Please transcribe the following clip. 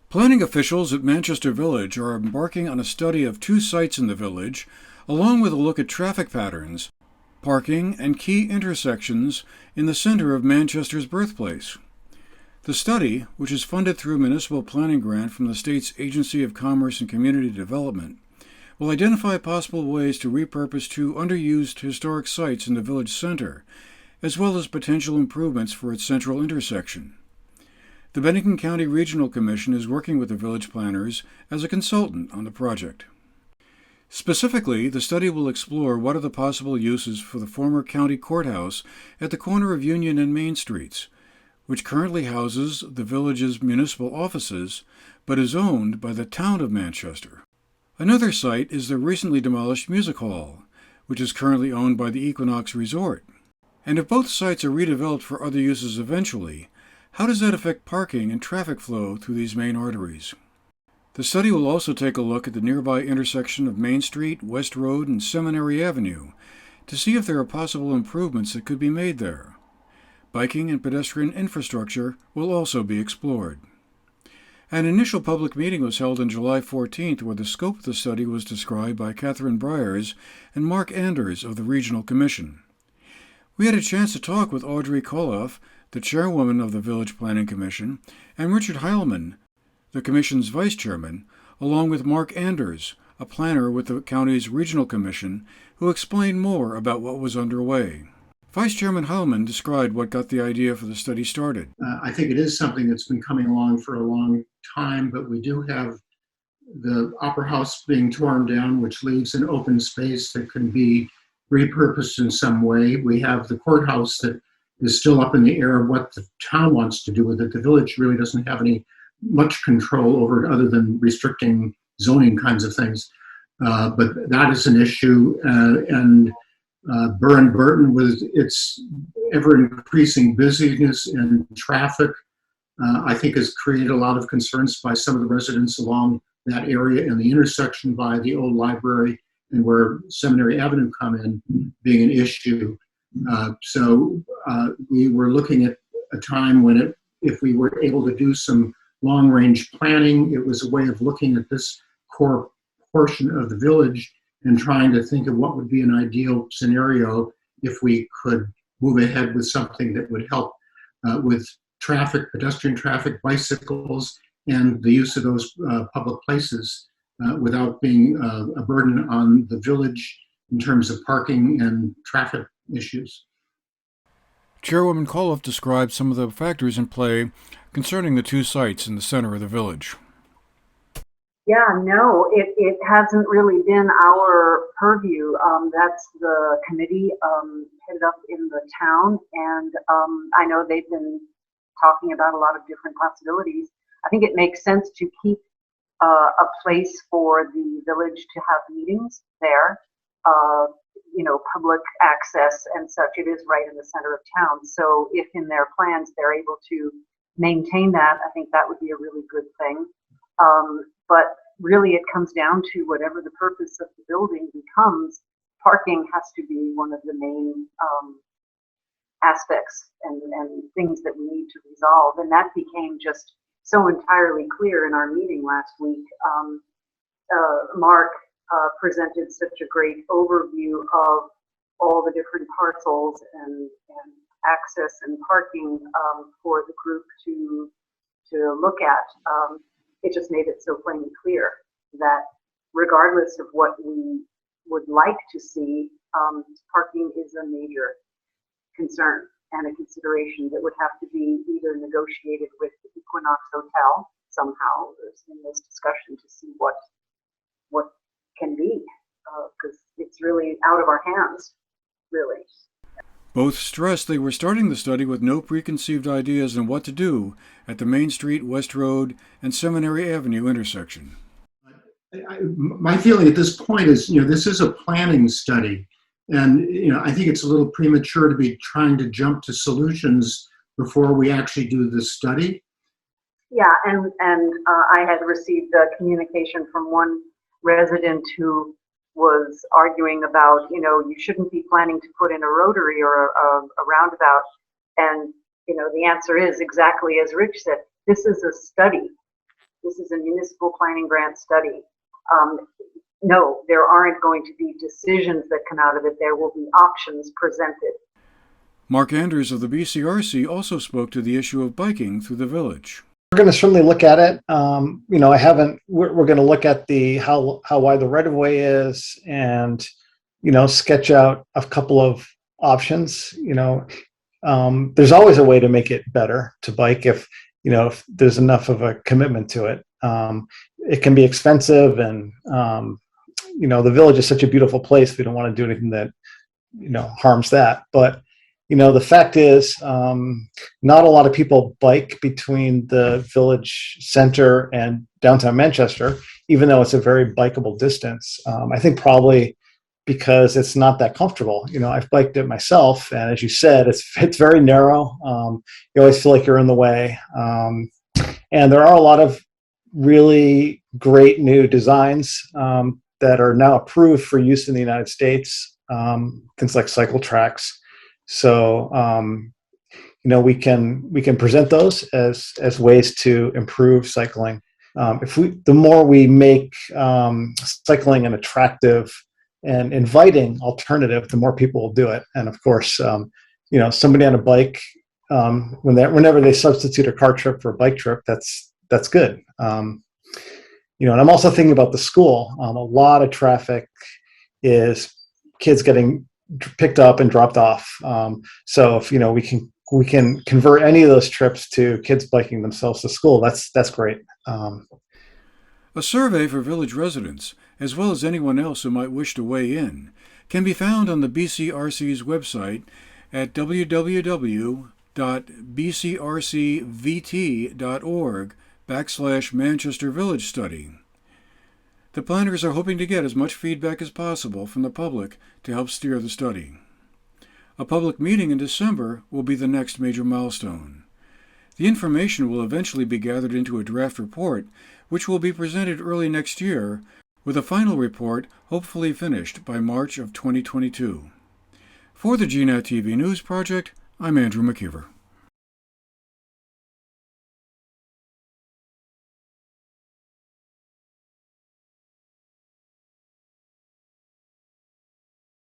Planning officials at Manchester Village are embarking on a study of two sites in the village, along with a look at traffic patterns, parking, and key intersections in the center of Manchester's birthplace. The study, which is funded through a municipal planning grant from the state's Agency of Commerce and Community Development, will identify possible ways to repurpose two underused historic sites in the village center, as well as potential improvements for its central intersection. The Bennington County Regional Commission is working with the village planners as a consultant on the project. Specifically, the study will explore what are the possible uses for the former county courthouse at the corner of Union and Main Streets, which currently houses the village's municipal offices, but is owned by the town of Manchester. Another site is the recently demolished Music Hall, which is currently owned by the Equinox Resort. And if both sites are redeveloped for other uses eventually, how does that affect parking and traffic flow through these main arteries? The study will also take a look at the nearby intersection of Main Street, West Road, and Seminary Avenue to see if there are possible improvements that could be made there. Biking and pedestrian infrastructure will also be explored. An initial public meeting was held on July 14th where the scope of the study was described by Catherine Briers and Mark Anders of the Regional Commission. We had a chance to talk with Audrey Koloff, the chairwoman of the Village Planning Commission, and Richard Heilman, the Commission's vice chairman, along with Mark Anders, a planner with the county's Regional Commission, who explained more about what was underway. Vice Chairman Heilman described what got the idea for the study started. I think it is something that's been coming along for a long time, but we do have the Opera House being torn down, which leaves an open space that can be repurposed in some way. We have the courthouse that is still up in the air of what the town wants to do with it. The village really doesn't have any much control over it other than restricting zoning kinds of things. But that is an issue. And Burr and Burton, with its ever-increasing busyness and traffic, I think has created a lot of concerns by some of the residents along that area and the intersection by the old library and where Seminary Avenue come in being an issue. So we were looking at a time when if we were able to do some long-range planning, it was a way of looking at this core portion of the village and trying to think of what would be an ideal scenario if we could move ahead with something that would help with traffic, pedestrian traffic, bicycles, and the use of those public places without being a burden on the village in terms of parking and traffic issues. Chairwoman Koloff described some of the factors in play concerning the two sites in the center of the village. Yeah, no, it hasn't really been our purview. That's the committee headed up in the town, and I know they've been talking about a lot of different possibilities. I think it makes sense to keep a place for the village to have meetings there, public access and such. It is right in the center of town. So if in their plans they're able to maintain that, I think that would be a really good thing. But really it comes down to whatever the purpose of the building becomes, parking has to be one of the main aspects and things that we need to resolve. And that became just so entirely clear in our meeting last week. Mark presented such a great overview of all the different parcels and access and parking for the group to look at. It just made it so plainly clear that regardless of what we would like to see, parking is a major concern and a consideration that would have to be either negotiated with the Equinox Hotel somehow in this discussion to see what can be, because it's really out of our hands, really. Both stressed they were starting the study with no preconceived ideas on what to do at the Main Street, West Road, and Seminary Avenue intersection. My feeling at this point is, this is a planning study. And, I think it's a little premature to be trying to jump to solutions before we actually do the study. Yeah, and I had received a communication from one resident who was arguing about, you shouldn't be planning to put in a rotary or a roundabout. And, the answer is exactly as Rich said, this is a study. this is a municipal planning grant study. No, there aren't going to be decisions that come out of it. There will be options presented. Mark Anders of the BCRC also spoke to the issue of biking through the village. We're going to certainly look at it. We're going to look at how wide the right of way is, and sketch out a couple of options. There's always a way to make it better to bike if there's enough of a commitment to it. It can be expensive, and the village is such a beautiful place. We don't want to do anything that harms that. But the fact is, not a lot of people bike between the village center and downtown Manchester, even though it's a very bikeable distance. I think probably because it's not that comfortable. I've biked it myself, and as you said, it's very narrow. You always feel like you're in the way. And there are a lot of really great new designs that are now approved for use in the United States, things like cycle tracks. So, we can present those as ways to improve cycling. The more we make cycling an attractive and inviting alternative, the more people will do it. And of course, somebody on a bike, whenever they substitute a car trip for a bike trip, that's good. And I'm also thinking about the school. A lot of traffic is kids getting picked up and dropped off. So if we can convert any of those trips to kids biking themselves to school, that's great. A survey for village residents, as well as anyone else who might wish to weigh in, can be found on the BCRC's website at www.bcrcvt.org/Manchester Village Study. The planners are hoping to get as much feedback as possible from the public to help steer the study. A public meeting in December will be the next major milestone. The information will eventually be gathered into a draft report, which will be presented early next year, with a final report hopefully finished by March of 2022. For the GNAT-TV News Project, I'm Andrew McKeever.